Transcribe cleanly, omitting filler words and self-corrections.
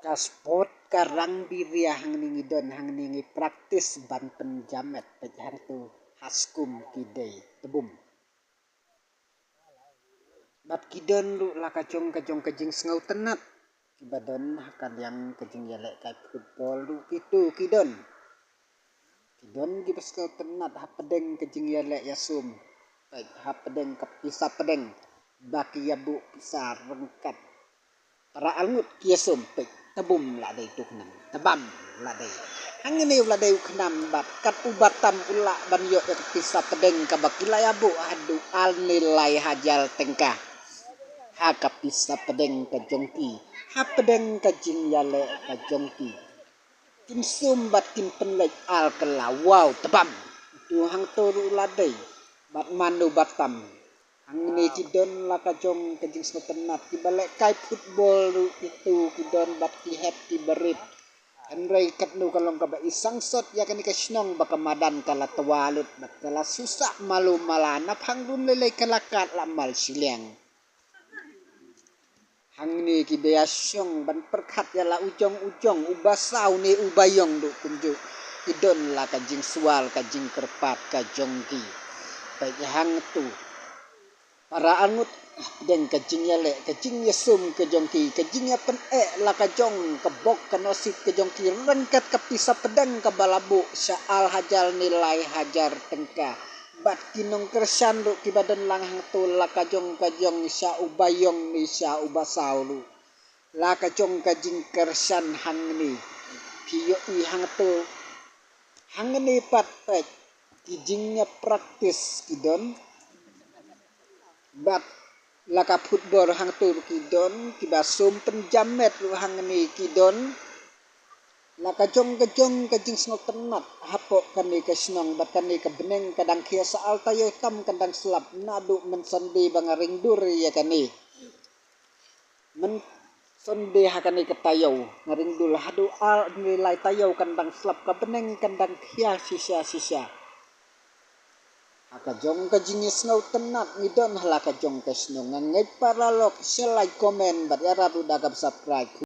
Kaspot karang biriah hang ningi don hang ningi praktis ban penjamet pejhar tu haskum kidei tebum. Bat kidon lu lah kajong kajing sengau tenat. Kibadon hakan yang kajing yalek kai football lu itu kidon. Kidon gibas kau tenat hapedeng kajing yalek yasum. Baik hapedeng kapisa pedeng. Baki yabu pisa rengkat. Para alngut kiasum pek tabum la dai tu kenam. Tabam la dai. Hangini la dai kenam bat kat ubatam ula ban yo kapisa pedeng kabakila yabu adu al nilai hajal tengkah. Ha kapisa pedeng ka jongki. Ha pedeng ka jing yale ka jongki. Tim sum bat tim penlej al kelawau tabam. Tu hang toru ladai. Bat manu batam. Hang ni kidon la kajong kajing setenat. Kibalek kai football ru itu kidon bat ki happy berit. Henry katnu kalong kaba isang sot ya kani kasnong baka madan kala tawalut bat kala susah malu malana pangrun lele kalakat lamal siliang. Hang ni ki beasyong ban perkat ya la ujong ubasau ni ubayong du kunju. Kidon la kajing sual kajing kerpat kajongki. Baik hang tu. Para angut deng kajing yale kajing yasum kajongki kajing ya pen la kajong kebok kanosip kajongki rengkat kapisa pedang kabalabu syal hajal nilai hajar tengka bat kinong kersan lu kibadan langhang tu la kajong sya ubayong ni sya ubasau lu la kajong kajing kersan hang ni piyo i hang tu hang ni pat pek kijingnya praktis kidon bat laka football hang tu kidon kibasum penjamet lu hang ni kidon laka jong kajing senok tenat hapok kani kasnong bat kani kebeneng kadang kia saal tayo tam kadang selap nadu mensendi bangaring dur ya kani men sendi hakani ketayau ngaring dul hadu al nilai tayau kadang selap kebeneng kadang kia sisa Akajong kajing snow tenat ngidon hala kajong kasno ngangai para lok selai komen bat ya rabu dagap subscribe